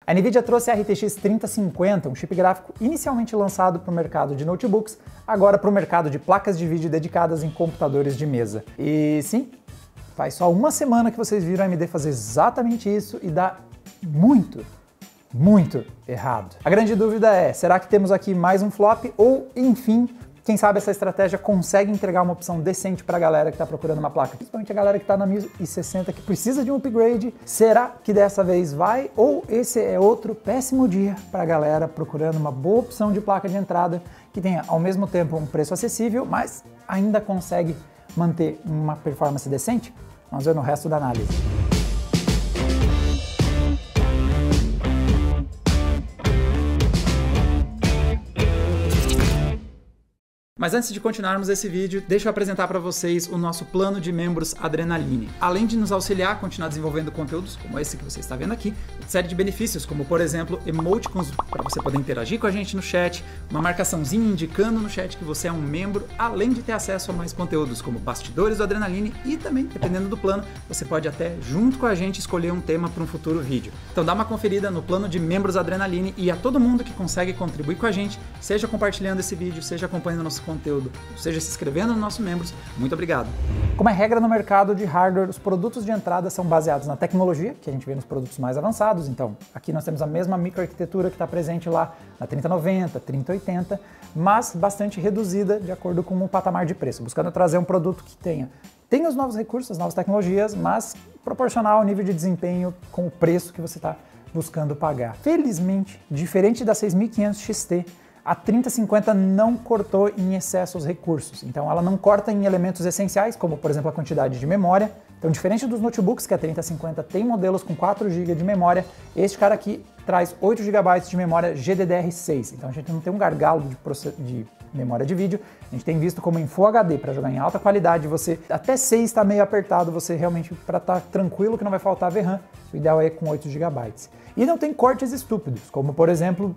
A NVIDIA trouxe a RTX 3050, um chip gráfico inicialmente lançado para o mercado de notebooks, agora para o mercado de placas de vídeo dedicadas em computadores de mesa. E sim, faz só uma semana que vocês viram a AMD fazer exatamente isso e dá muito errado. A grande dúvida é, será que temos aqui mais um flop ou, enfim, quem sabe essa estratégia consegue entregar uma opção decente para a galera que está procurando uma placa, principalmente a galera que está na 1060 que precisa de um upgrade. Será que dessa vez vai? Ou esse é outro péssimo dia para a galera procurando uma boa opção de placa de entrada que tenha ao mesmo tempo um preço acessível, mas ainda consegue manter uma performance decente? Vamos ver no resto da análise. Mas antes de continuarmos esse vídeo, deixa eu apresentar para vocês o nosso plano de membros Adrenaline. Além de nos auxiliar a continuar desenvolvendo conteúdos como esse que você está vendo aqui, uma série de benefícios, como por exemplo, emoticons para você poder interagir com a gente no chat, uma marcaçãozinha indicando no chat que você é um membro, além de ter acesso a mais conteúdos como bastidores do Adrenaline e também, dependendo do plano, você pode até, junto com a gente, escolher um tema para um futuro vídeo. Então dá uma conferida no plano de membros Adrenaline e a todo mundo que consegue contribuir com a gente, seja compartilhando esse vídeo, seja acompanhando nosso conteúdo, seja se inscrevendo nos nossos membros, muito obrigado. Como é regra no mercado de hardware, os produtos de entrada são baseados na tecnologia, que a gente vê nos produtos mais avançados, então aqui nós temos a mesma microarquitetura que está presente lá na 3090, 3080, mas bastante reduzida de acordo com o patamar de preço, buscando trazer um produto que tenha os novos recursos, as novas tecnologias, mas proporcional ao nível de desempenho com o preço que você está buscando pagar. Felizmente, diferente da 6500 XT, a 3050 não cortou em excesso os recursos, então ela não corta em elementos essenciais, como por exemplo a quantidade de memória. Então, diferente dos notebooks, que a 3050 tem modelos com 4 GB de memória, este cara aqui traz 8 GB de memória GDDR6, então a gente não tem um gargalo de memória de vídeo, a gente tem visto como em Full HD, para jogar em alta qualidade, você até 6 está meio apertado, você realmente, para estar tranquilo que não vai faltar VRAM, o ideal é com 8 GB. E não tem cortes estúpidos, como por exemplo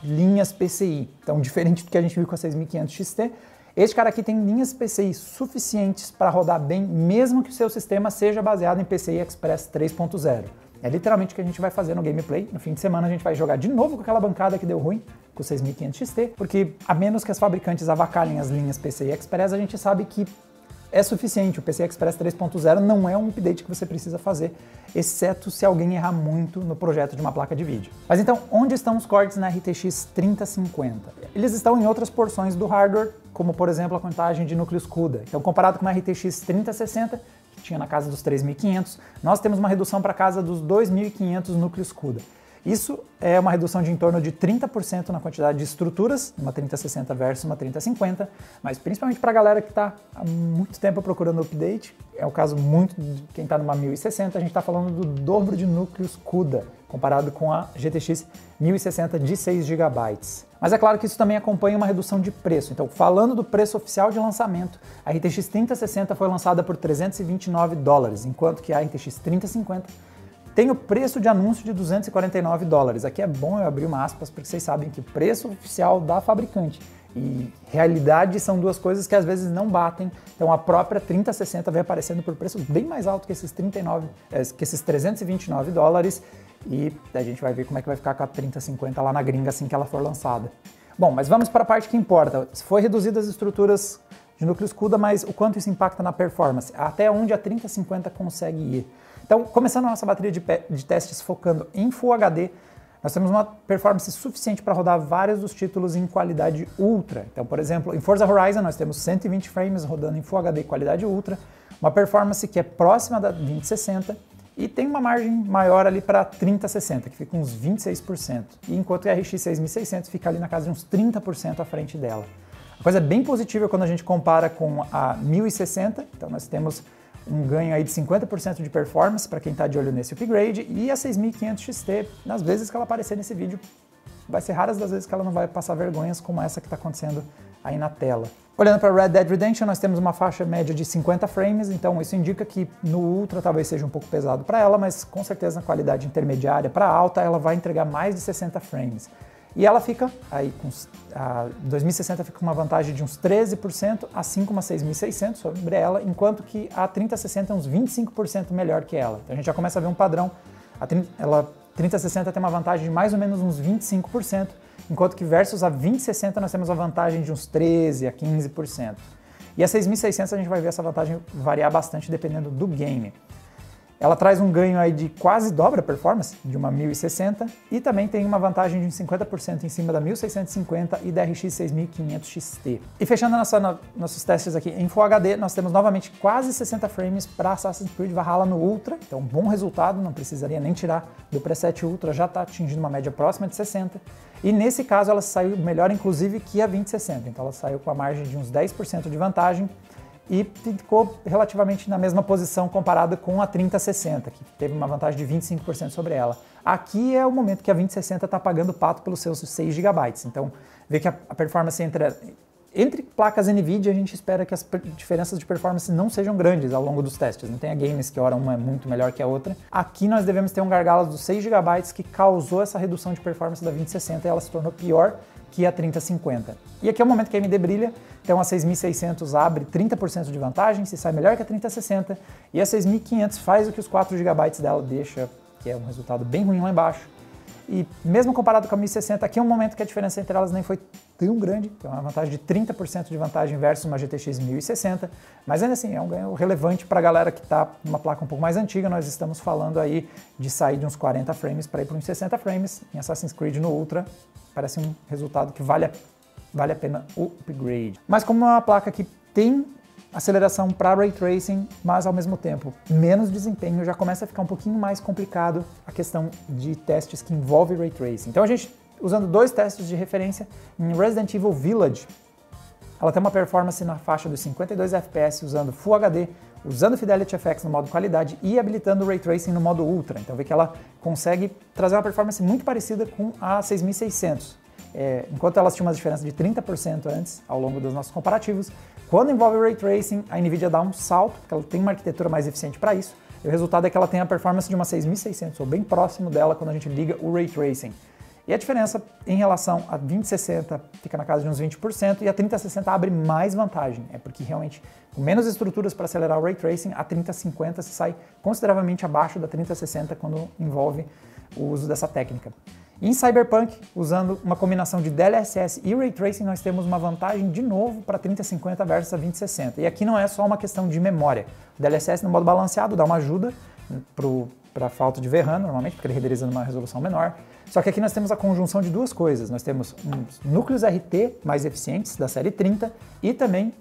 linhas PCI. Então, diferente do que a gente viu com a 6500 XT, este cara aqui tem linhas PCI suficientes para rodar bem, mesmo que o seu sistema seja baseado em PCI Express 3.0. É literalmente o que a gente vai fazer no gameplay. No fim de semana a gente vai jogar de novo com aquela bancada que deu ruim, com o 6500 XT, porque a menos que as fabricantes avacalhem as linhas PCI Express, a gente sabe que é suficiente. O PCI Express 3.0 não é um update que você precisa fazer, exceto se alguém errar muito no projeto de uma placa de vídeo. Mas então, onde estão os cortes na RTX 3050? Eles estão em outras porções do hardware, como por exemplo a contagem de núcleos CUDA. Então, comparado com uma RTX 3060, que tinha na casa dos 3.500, nós temos uma redução para casa dos 2.500 núcleos CUDA. Isso é uma redução de em torno de 30% na quantidade de estruturas, uma 3060 versus uma 3050, mas principalmente para a galera que está há muito tempo procurando update, é o caso muito de quem está numa 1060, a gente está falando do dobro de núcleos CUDA, comparado com a GTX 1060 de 6 GB. Mas é claro que isso também acompanha uma redução de preço, então falando do preço oficial de lançamento, a RTX 3060 foi lançada por $329, enquanto que a RTX 3050 tem o preço de anúncio de $249. Aqui é bom eu abrir uma aspas, porque vocês sabem que o preço oficial da fabricante e realidade são duas coisas que às vezes não batem. Então a própria 3060 vem aparecendo por preço bem mais alto que esses $329 e a gente vai ver como é que vai ficar com a 3050 lá na gringa assim que ela for lançada. Bom, mas vamos para a parte que importa. Foi reduzida as estruturas de núcleos CUDA, mas o quanto isso impacta na performance? Até onde a 3050 consegue ir? Então, começando a nossa bateria de testes focando em Full HD, nós temos uma performance suficiente para rodar vários dos títulos em qualidade Ultra. Então, por exemplo, em Forza Horizon nós temos 120 frames rodando em Full HD qualidade Ultra, uma performance que é próxima da 2060 e tem uma margem maior ali para 3060, que fica uns 26%, e enquanto a RX 6600 fica ali na casa de uns 30% à frente dela. A coisa bem positiva quando a gente compara com a 1060, então nós temos um ganho aí de 50% de performance para quem está de olho nesse upgrade, e a 6500 XT, nas vezes que ela aparecer nesse vídeo, vai ser raras das vezes que ela não vai passar vergonhas como essa que está acontecendo aí na tela. Olhando para Red Dead Redemption, nós temos uma faixa média de 50 frames, então isso indica que no Ultra talvez seja um pouco pesado para ela, mas com certeza na qualidade intermediária para alta ela vai entregar mais de 60 frames. E ela fica aí com a 2060 fica com uma vantagem de uns 13%, assim como a 6600 sobre ela, enquanto que a 3060 é uns 25% melhor que ela. Então a gente já começa a ver um padrão. Ela 3060 tem uma vantagem de mais ou menos uns 25%, enquanto que versus a 2060 nós temos uma vantagem de uns 13% a 15%. E a 6600 a gente vai ver essa vantagem variar bastante dependendo do game. Ela traz um ganho aí de quase dobra a performance de uma 1060 e também tem uma vantagem de uns 50% em cima da 1650 e da RX 6500 XT. E fechando nossos testes aqui em Full HD, nós temos novamente quase 60 frames para Assassin's Creed Valhalla no Ultra, então bom resultado, não precisaria nem tirar do preset Ultra, já está atingindo uma média próxima de 60. E nesse caso ela saiu melhor inclusive que a 2060, então ela saiu com a margem de uns 10% de vantagem, e ficou relativamente na mesma posição comparada com a 3060, que teve uma vantagem de 25% sobre ela. Aqui é o momento que a 2060 está pagando pato pelos seus 6 GB, então vê que a performance entre placas NVIDIA a gente espera que as diferenças de performance não sejam grandes ao longo dos testes, não tenha games que hora uma é muito melhor que a outra. Aqui nós devemos ter um gargalo dos 6 GB que causou essa redução de performance da 2060 e ela se tornou pior que a 3050. E aqui é o momento que a AMD brilha, então a 6600 abre 30% de vantagem, se sai melhor que a 3060, e a 6500 faz o que os 4 GB dela deixa, que é um resultado bem ruim lá embaixo. E mesmo comparado com a 1060, aqui é um momento que a diferença entre elas nem foi tão grande, então é uma vantagem de 30% de vantagem versus uma GTX 1060, mas ainda assim é um ganho relevante para a galera que está numa placa um pouco mais antiga. Nós estamos falando aí de sair de uns 40 frames para ir para uns 60 frames em Assassin's Creed no Ultra. Parece um resultado que vale a pena o upgrade. Mas como é uma placa que tem aceleração para Ray Tracing, mas ao mesmo tempo menos desempenho, já começa a ficar um pouquinho mais complicado a questão de testes que envolvem Ray Tracing. Então a gente, usando dois testes de referência, em Resident Evil Village, ela tem uma performance na faixa dos 52 FPS usando Full HD, usando Fidelity FX no modo qualidade e habilitando o Ray Tracing no modo Ultra. Então vê que ela consegue trazer uma performance muito parecida com a 6600. Enquanto elas tinham uma diferença de 30% antes, ao longo dos nossos comparativos, quando envolve o Ray Tracing, a NVIDIA dá um salto, porque ela tem uma arquitetura mais eficiente para isso, e o resultado é que ela tem a performance de uma 6600, ou bem próximo dela quando a gente liga o Ray Tracing. E a diferença em relação a 2060 fica na casa de uns 20%, e a 3060 abre mais vantagem, porque realmente, com menos estruturas para acelerar o Ray Tracing, a 3050 se sai consideravelmente abaixo da 3060 quando envolve o uso dessa técnica. Em Cyberpunk, usando uma combinação de DLSS e Ray Tracing, nós temos uma vantagem de novo para 3050 versus a 2060. E aqui não é só uma questão de memória. O DLSS no modo balanceado dá uma ajuda para a falta de VRAM, normalmente, porque ele renderiza numa resolução menor. Só que aqui nós temos a conjunção de duas coisas. Nós temos uns núcleos RT mais eficientes da série 30 e também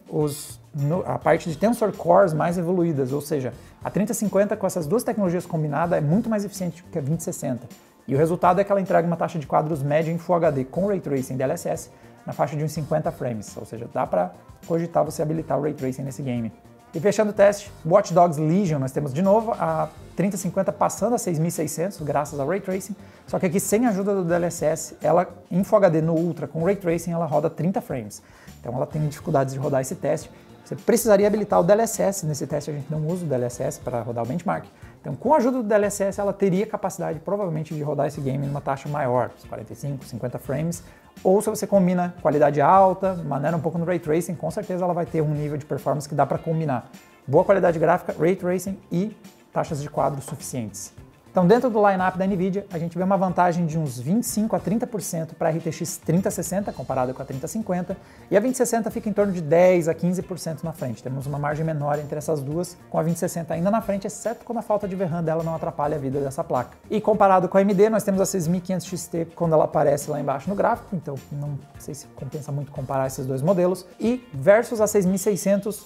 a parte de Tensor Cores mais evoluídas, ou seja, a 3050 com essas duas tecnologias combinadas é muito mais eficiente que a 2060. E o resultado é que ela entrega uma taxa de quadros média em Full HD com Ray Tracing DLSS na faixa de uns 50 frames, ou seja, dá para cogitar você habilitar o Ray Tracing nesse game. E fechando o teste, Watch Dogs Legion, nós temos de novo a 3050 passando a 6600 graças ao Ray Tracing, só que aqui sem a ajuda do DLSS, ela em Full HD no Ultra com Ray Tracing ela roda 30 frames. Então ela tem dificuldades de rodar esse teste. Você precisaria habilitar o DLSS, nesse teste a gente não usa o DLSS para rodar o benchmark. Então, com a ajuda do DLSS, ela teria capacidade, provavelmente, de rodar esse game numa taxa maior, 45, 50 frames. Ou se você combina qualidade alta, maneira um pouco no Ray Tracing, com certeza ela vai ter um nível de performance que dá para combinar boa qualidade gráfica, Ray Tracing e taxas de quadros suficientes. Então, dentro do line-up da NVIDIA, a gente vê uma vantagem de uns 25 a 30% para a RTX 3060, comparada com a 3050, e a 2060 fica em torno de 10 a 15% na frente. Temos uma margem menor entre essas duas, com a 2060 ainda na frente, exceto quando a falta de VRAM dela não atrapalha a vida dessa placa. E comparado com a AMD, nós temos a 6500 XT quando ela aparece lá embaixo no gráfico, então não sei se compensa muito comparar esses dois modelos. E versus a 6600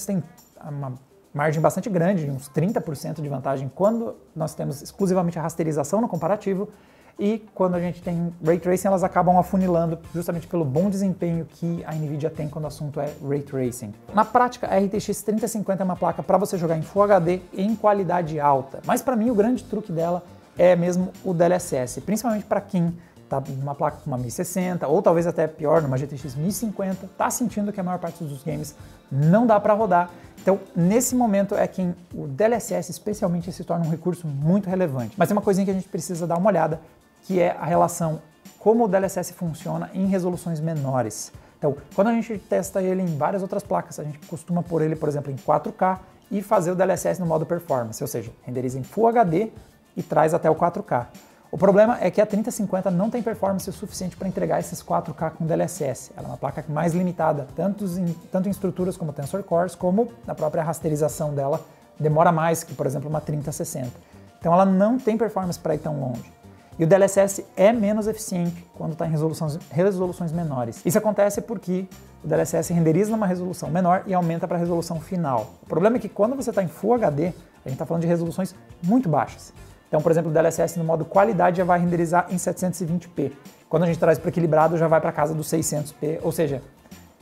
tem uma margem bastante grande, uns 30% de vantagem quando nós temos exclusivamente a rasterização no comparativo, e quando a gente tem Ray Tracing elas acabam afunilando justamente pelo bom desempenho que a NVIDIA tem quando o assunto é Ray Tracing. Na prática, a RTX 3050 é uma placa para você jogar em Full HD em qualidade alta, mas para mim o grande truque dela é mesmo o DLSS, principalmente para quem está numa placa com uma 1060, ou talvez até pior, numa GTX 1050, está sentindo que a maior parte dos games não dá para rodar. Então, nesse momento é que o DLSS, especialmente, se torna um recurso muito relevante. Mas tem uma coisinha que a gente precisa dar uma olhada, que é a relação, como o DLSS funciona em resoluções menores. Então, quando a gente testa ele em várias outras placas, a gente costuma pôr ele, por exemplo, em 4K e fazer o DLSS no modo performance, ou seja, renderiza em Full HD e traz até o 4K. O problema é que a 3050 não tem performance o suficiente para entregar esses 4K com DLSS. Ela é uma placa mais limitada, tanto em estruturas como Tensor Cores, como na própria rasterização dela demora mais que, por exemplo, uma 3060. Então ela não tem performance para ir tão longe. E o DLSS é menos eficiente quando está em resoluções menores. Isso acontece porque o DLSS renderiza numa resolução menor e aumenta para a resolução final. O problema é que quando você está em Full HD, a gente está falando de resoluções muito baixas. Então, por exemplo, o DLSS no modo qualidade já vai renderizar em 720p. Quando a gente traz para equilibrado, já vai para casa dos 600p, ou seja,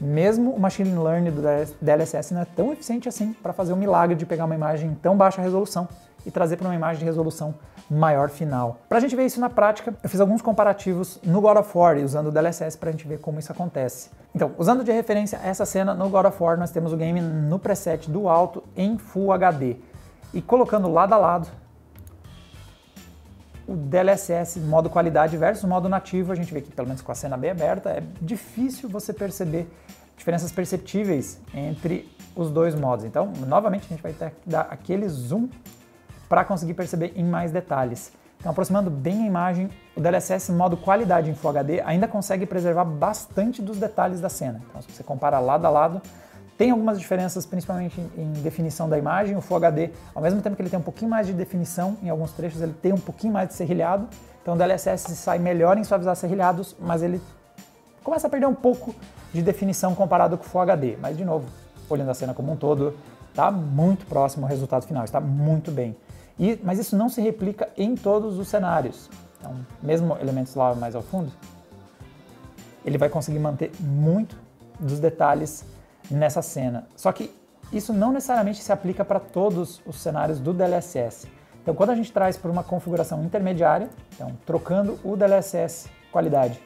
mesmo o Machine Learning do DLSS não é tão eficiente assim para fazer o milagre de pegar uma imagem em tão baixa resolução e trazer para uma imagem de resolução maior final. Para a gente ver isso na prática, eu fiz alguns comparativos no God of War usando o DLSS para a gente ver como isso acontece. Então, usando de referência essa cena no God of War, nós temos o game no preset do alto em Full HD. E colocando lado a lado o DLSS modo qualidade versus modo nativo, a gente vê que, pelo menos com a cena bem aberta, é difícil você perceber diferenças perceptíveis entre os dois modos. Então, novamente, a gente vai ter que dar aquele zoom para conseguir perceber em mais detalhes. Então, aproximando bem a imagem, o DLSS modo qualidade em Full HD ainda consegue preservar bastante dos detalhes da cena. Então, se você compara lado a lado, tem algumas diferenças, principalmente em definição da imagem. O Full HD, ao mesmo tempo que ele tem um pouquinho mais de definição, em alguns trechos ele tem um pouquinho mais de serrilhado. Então o DLSS sai melhor em suavizar serrilhados, mas ele começa a perder um pouco de definição comparado com o Full HD. Mas, de novo, olhando a cena como um todo, está muito próximo ao resultado final, está muito bem. Mas isso não se replica em todos os cenários. Então, mesmo elementos lá mais ao fundo, ele vai conseguir manter muito dos detalhes nessa cena. Só que isso não necessariamente se aplica para todos os cenários do DLSS. Então, quando a gente traz para uma configuração intermediária, então trocando o DLSS qualidade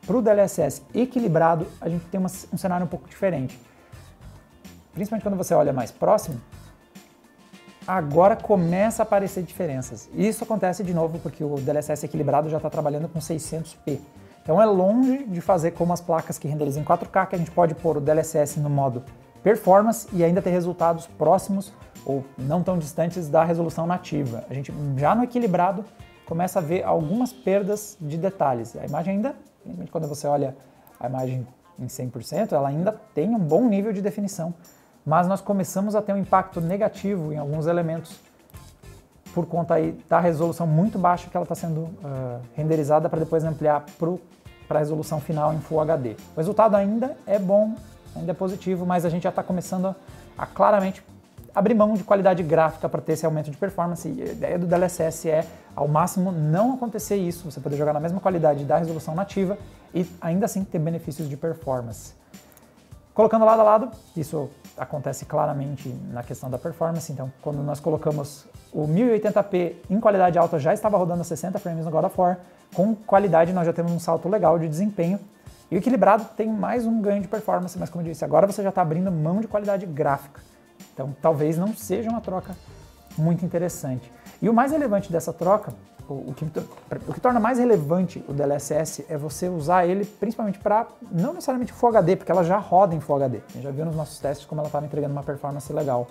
para o DLSS equilibrado, a gente tem um cenário um pouco diferente. Principalmente quando você olha mais próximo, agora começa a aparecer diferenças. Isso acontece de novo porque o DLSS equilibrado já está trabalhando com 600p. Então é longe de fazer como as placas que renderizam em 4K, que a gente pode pôr o DLSS no modo performance e ainda ter resultados próximos ou não tão distantes da resolução nativa. A gente já no equilibrado começa a ver algumas perdas de detalhes. A imagem ainda, quando você olha a imagem em 100%, ela ainda tem um bom nível de definição, mas nós começamos a ter um impacto negativo em alguns elementos por conta aí da resolução muito baixa que ela está sendo renderizada para depois ampliar para a resolução final em Full HD. O resultado ainda é bom, ainda é positivo, mas a gente já está começando a claramente abrir mão de qualidade gráfica para ter esse aumento de performance. E a ideia do DLSS é, ao máximo, não acontecer isso, você poder jogar na mesma qualidade da resolução nativa e ainda assim ter benefícios de performance. Colocando lado a lado, isso acontece claramente na questão da performance. Então, quando nós colocamos o 1080p em qualidade alta, já estava rodando a 60 frames no God of War. Com qualidade, nós já temos um salto legal de desempenho. E o equilibrado tem mais um ganho de performance, mas como eu disse, agora você já está abrindo mão de qualidade gráfica. Então, talvez não seja uma troca muito interessante. E o mais relevante dessa troca, o que torna mais relevante o DLSS é você usar ele principalmente para, não necessariamente Full HD, porque ela já roda em Full HD. A gente já viu nos nossos testes como ela estava entregando uma performance legal.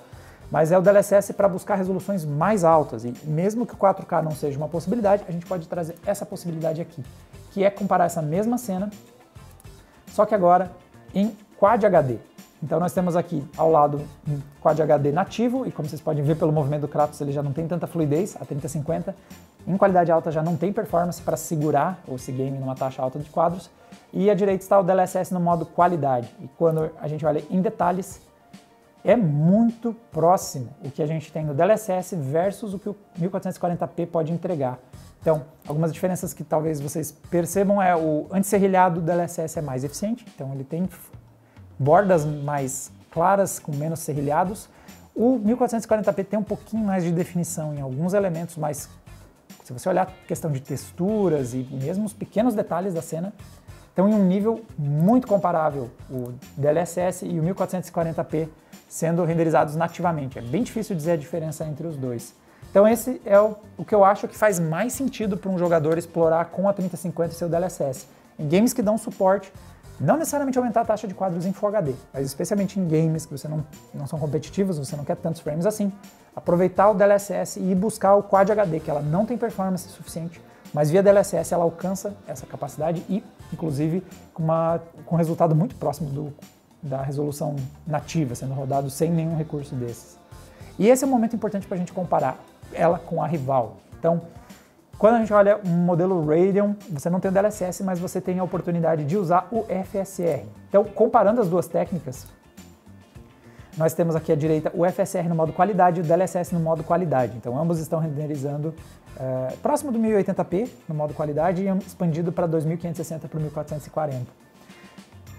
Mas é o DLSS para buscar resoluções mais altas. E mesmo que o 4K não seja uma possibilidade, a gente pode trazer essa possibilidade aqui, que é comparar essa mesma cena, só que agora em Quad HD. Então nós temos aqui ao lado um Quad HD nativo, e como vocês podem ver pelo movimento do Kratos, ele já não tem tanta fluidez, a 3050. Em qualidade alta já não tem performance para segurar esse game numa taxa alta de quadros. E à direita está o DLSS no modo qualidade. E quando a gente olha em detalhes, é muito próximo o que a gente tem no DLSS versus o que o 1440p pode entregar. Então, algumas diferenças que talvez vocês percebam é o antisserrilhado do DLSS é mais eficiente, então ele tem bordas mais claras com menos serrilhados. O 1440p tem um pouquinho mais de definição em alguns elementos, mas se você olhar a questão de texturas e mesmo os pequenos detalhes da cena, estão em um nível muito comparável, o DLSS e o 1440p sendo renderizados nativamente. É bem difícil dizer a diferença entre os dois. Então esse é o que eu acho que faz mais sentido para um jogador explorar com a 3050 e seu DLSS. Em games que dão suporte, Não necessariamente aumentar a taxa de quadros em Full HD, mas especialmente em games que você não são competitivos, você não quer tantos frames assim, aproveitar o DLSS e ir buscar o Quad HD, que ela não tem performance suficiente, mas via DLSS ela alcança essa capacidade e, inclusive, com resultado muito próximo da resolução nativa, sendo rodado sem nenhum recurso desses. E esse é um momento importante para a gente comparar ela com a rival. Então, quando a gente olha um modelo Radeon, você não tem o DLSS, mas você tem a oportunidade de usar o FSR. Então, comparando as duas técnicas, nós temos aqui à direita o FSR no modo qualidade e o DLSS no modo qualidade. Então, ambos estão renderizando próximo do 1080p no modo qualidade e expandido para 2560 por 1440.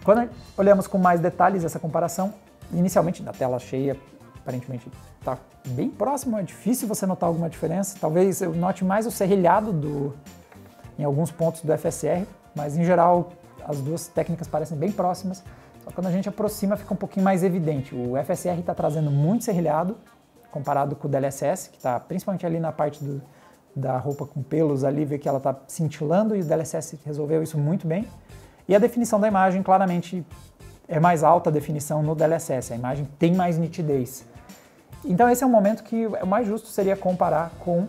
Quando olhamos com mais detalhes essa comparação, inicialmente na tela cheia, aparentemente está bem próximo, é difícil você notar alguma diferença. Talvez eu note mais o serrilhado em alguns pontos do FSR, mas em geral as duas técnicas parecem bem próximas. Só que quando a gente aproxima fica um pouquinho mais evidente. O FSR está trazendo muito serrilhado comparado com o DLSS, que está principalmente ali na parte da roupa com pelos ali, vê que ela está cintilando e o DLSS resolveu isso muito bem. E a definição da imagem claramente é mais alta a definição no DLSS, a imagem tem mais nitidez. Então esse é um momento que o mais justo seria comparar com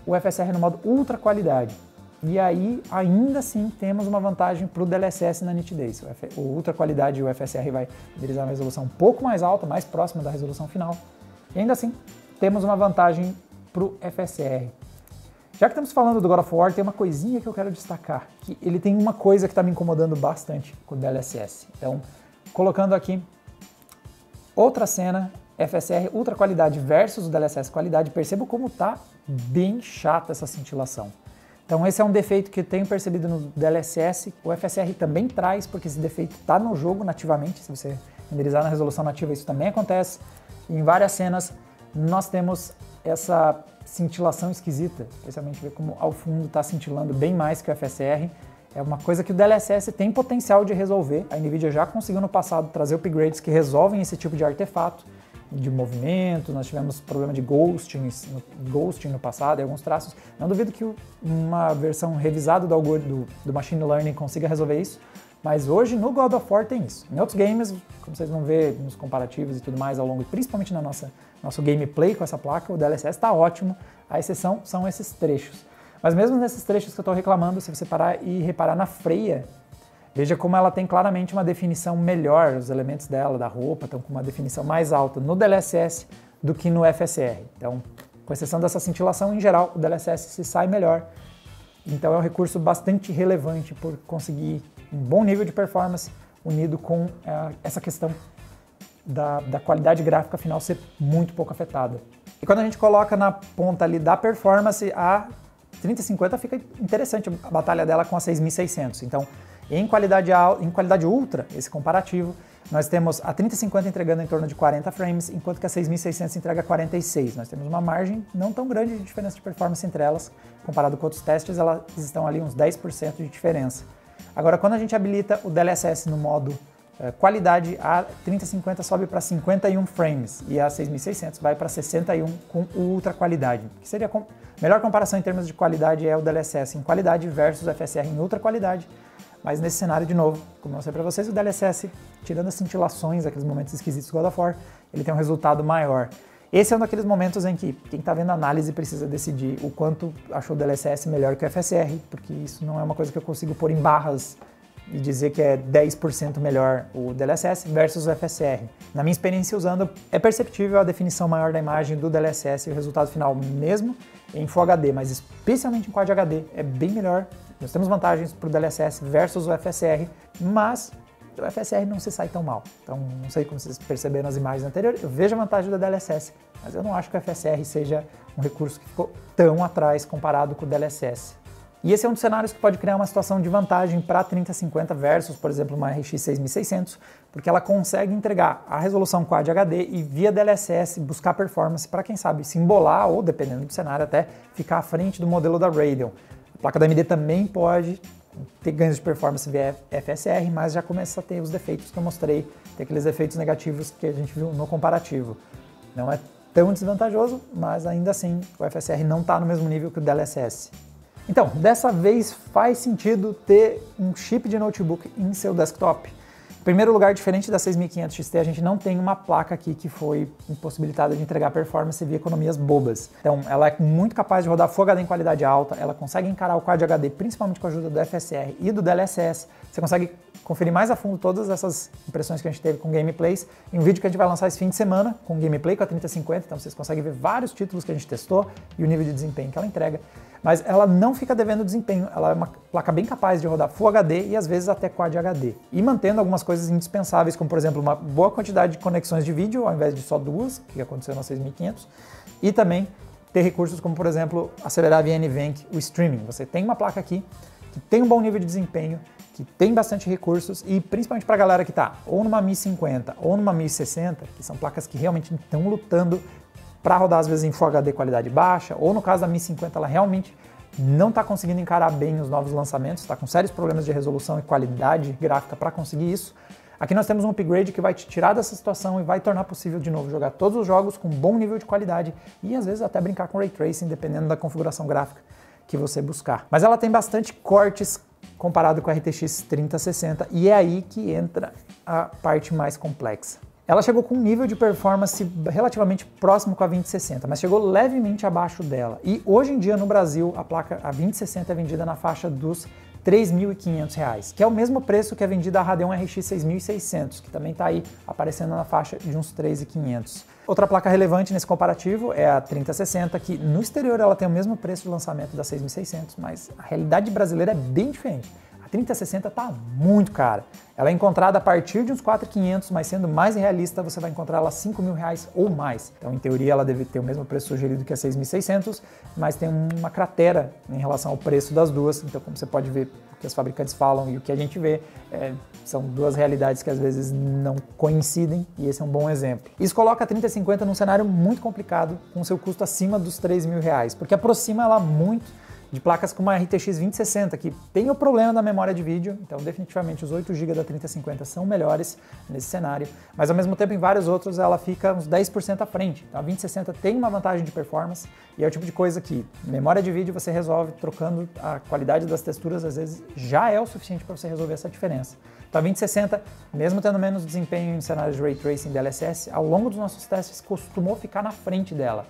o FSR no modo ultra qualidade. E aí, ainda assim, temos uma vantagem para o DLSS na nitidez. O ultra qualidade e o FSR vai renderizar uma resolução um pouco mais alta, mais próxima da resolução final. E ainda assim, temos uma vantagem para o FSR. Já que estamos falando do God of War, tem uma coisinha que eu quero destacar, que ele tem uma coisa que está me incomodando bastante com o DLSS. Então, colocando aqui outra cena, FSR ultra qualidade versus o DLSS qualidade, perceba como está bem chata essa cintilação. Então esse é um defeito que eu tenho percebido no DLSS, o FSR também traz, porque esse defeito está no jogo nativamente, se você renderizar na resolução nativa isso também acontece. E em várias cenas nós temos essa cintilação esquisita, especialmente ver como ao fundo está cintilando bem mais que o FSR. É uma coisa que o DLSS tem potencial de resolver, a NVIDIA já conseguiu no passado trazer upgrades que resolvem esse tipo de artefato, de movimento, nós tivemos problema de ghosting no passado e alguns traços. Não duvido que uma versão revisada do Machine Learning consiga resolver isso, mas hoje no God of War tem isso. Em outros games, como vocês vão ver nos comparativos e tudo mais ao longo, principalmente na nosso gameplay com essa placa, o DLSS está ótimo, a exceção são esses trechos. Mas mesmo nesses trechos que eu estou reclamando, se você parar e reparar na freia, veja como ela tem claramente uma definição melhor, os elementos dela, da roupa, estão com uma definição mais alta no DLSS do que no FSR. Então, com exceção dessa cintilação, em geral, o DLSS se sai melhor. Então é um recurso bastante relevante por conseguir um bom nível de performance unido com essa questão da qualidade gráfica final ser muito pouco afetada. E quando a gente coloca na ponta ali da performance, a 3050 fica interessante a batalha dela com a 6600. Então, em qualidade ultra, esse comparativo, nós temos a 3050 entregando em torno de 40 frames, enquanto que a 6600 entrega 46. Nós temos uma margem não tão grande de diferença de performance entre elas, comparado com outros testes, elas estão ali uns 10% de diferença. Agora, quando a gente habilita o DLSS no modo qualidade, a 3050 sobe para 51 frames e a 6600 vai para 61 com o ultra qualidade, que seria a melhor comparação em termos de qualidade é o DLSS em qualidade versus o FSR em ultra qualidade. Mas nesse cenário, de novo, como eu mostrei para vocês, o DLSS, tirando as cintilações, aqueles momentos esquisitos do God of War, ele tem um resultado maior. Esse é um daqueles momentos em que quem está vendo a análise precisa decidir o quanto achou o DLSS melhor que o FSR, porque isso não é uma coisa que eu consigo pôr em barras e dizer que é 10% melhor o DLSS versus o FSR. Na minha experiência usando, é perceptível a definição maior da imagem do DLSS e o resultado final mesmo em Full HD, mas especialmente em Quad HD é bem melhor. Nós temos vantagens para o DLSS versus o FSR, mas o FSR não se sai tão mal. Então, não sei como vocês perceberam nas imagens anteriores, eu vejo a vantagem do DLSS, mas eu não acho que o FSR seja um recurso que ficou tão atrás comparado com o DLSS. E esse é um dos cenários que pode criar uma situação de vantagem para a 3050 versus, por exemplo, uma RX 6600, porque ela consegue entregar a resolução Quad HD e via DLSS buscar performance para, quem sabe, se embolar ou, dependendo do cenário, até ficar à frente do modelo da Radeon. A placa da AMD também pode ter ganhos de performance via FSR, mas já começa a ter os defeitos que eu mostrei, tem aqueles efeitos negativos que a gente viu no comparativo. Não é tão desvantajoso, mas ainda assim o FSR não está no mesmo nível que o DLSS. Então, dessa vez faz sentido ter um chip de notebook em seu desktop. Em primeiro lugar, diferente da 6500 XT, a gente não tem uma placa aqui que foi impossibilitada de entregar performance via economias bobas. Então, ela é muito capaz de rodar Full HD em qualidade alta, ela consegue encarar o Quad HD, principalmente com a ajuda do FSR e do DLSS. Você consegue conferir mais a fundo todas essas impressões que a gente teve com gameplays em um vídeo que a gente vai lançar esse fim de semana, com gameplay com a 3050, então vocês conseguem ver vários títulos que a gente testou e o nível de desempenho que ela entrega. Mas ela não fica devendo desempenho, ela é uma placa bem capaz de rodar Full HD e às vezes até Quad HD. E mantendo algumas coisas indispensáveis, como por exemplo uma boa quantidade de conexões de vídeo, ao invés de só duas, que aconteceu na 6500, e também ter recursos como por exemplo acelerar via NVENC o streaming. Você tem uma placa aqui que tem um bom nível de desempenho, que tem bastante recursos e principalmente para a galera que está ou numa 1050 ou numa 1060, que são placas que realmente estão lutando para rodar às vezes em Full HD qualidade baixa, ou no caso da 1050 ela realmente não está conseguindo encarar bem os novos lançamentos, está com sérios problemas de resolução e qualidade gráfica para conseguir isso. Aqui nós temos um upgrade que vai te tirar dessa situação e vai tornar possível de novo jogar todos os jogos com bom nível de qualidade e às vezes até brincar com Ray Tracing, dependendo da configuração gráfica que você buscar. Mas ela tem bastante cortes comparado com a RTX 3060 e é aí que entra a parte mais complexa. Ela chegou com um nível de performance relativamente próximo com a 2060, mas chegou levemente abaixo dela. E hoje em dia no Brasil a placa a 2060 é vendida na faixa dos R$ 3.500, que é o mesmo preço que é vendida a Radeon RX 6600, que também está aí aparecendo na faixa de uns R$ 3.500. Outra placa relevante nesse comparativo é a 3060, que no exterior ela tem o mesmo preço de lançamento da 6600, mas a realidade brasileira é bem diferente. A 3060 está muito cara. Ela é encontrada a partir de uns 4.500, mas sendo mais realista, você vai encontrar ela R$ 5.000 ou mais. Então, em teoria, ela deve ter o mesmo preço sugerido que a 6.600, mas tem uma cratera em relação ao preço das duas. Então, como você pode ver, o que os fabricantes falam e o que a gente vê, são duas realidades que às vezes não coincidem, e esse é um bom exemplo. Isso coloca a 3050 num cenário muito complicado, com seu custo acima dos R$ 3.000, porque aproxima ela muito de placas como a RTX 2060, que tem o problema da memória de vídeo, então definitivamente os 8 GB da 3050 são melhores nesse cenário, mas ao mesmo tempo em vários outros ela fica uns 10% à frente. Então a 2060 tem uma vantagem de performance e é o tipo de coisa que memória de vídeo você resolve trocando a qualidade das texturas, às vezes já é o suficiente para você resolver essa diferença. Então a 2060, mesmo tendo menos desempenho em cenários de Ray Tracing e DLSS, ao longo dos nossos testes costumou ficar na frente dela.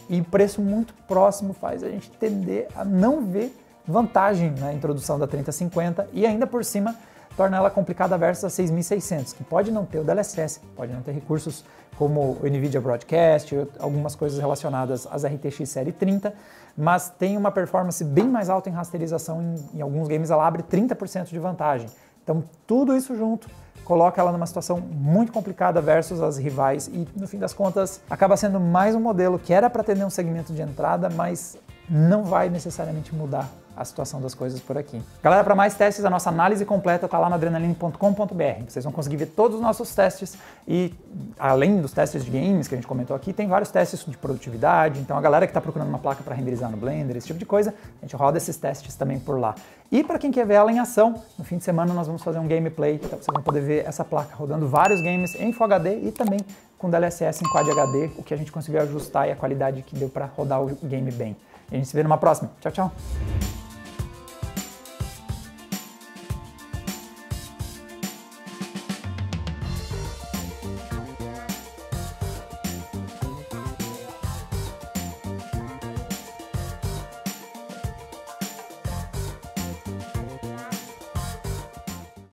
E preço muito próximo faz a gente tender a não ver vantagem na introdução da 3050 e ainda por cima torna ela complicada versus a 6600, que pode não ter o DLSS, pode não ter recursos como o NVIDIA Broadcast, algumas coisas relacionadas às RTX série 30, mas tem uma performance bem mais alta em rasterização, em alguns games ela abre 30% de vantagem. Então tudo isso junto coloca ela numa situação muito complicada versus as rivais e, no fim das contas, acaba sendo mais um modelo que era para atender um segmento de entrada, mas não vai necessariamente mudar a situação das coisas por aqui. Galera, para mais testes, a nossa análise completa está lá no adrenaline.com.br. Vocês vão conseguir ver todos os nossos testes e, além dos testes de games que a gente comentou aqui, tem vários testes de produtividade. Então, a galera que está procurando uma placa para renderizar no Blender, esse tipo de coisa, a gente roda esses testes também por lá. E para quem quer ver ela em ação, no fim de semana nós vamos fazer um gameplay, então vocês vão poder ver essa placa rodando vários games em Full HD e também com DLSS em Quad HD, o que a gente conseguiu ajustar e a qualidade que deu para rodar o game bem. E a gente se vê numa próxima. Tchau, tchau!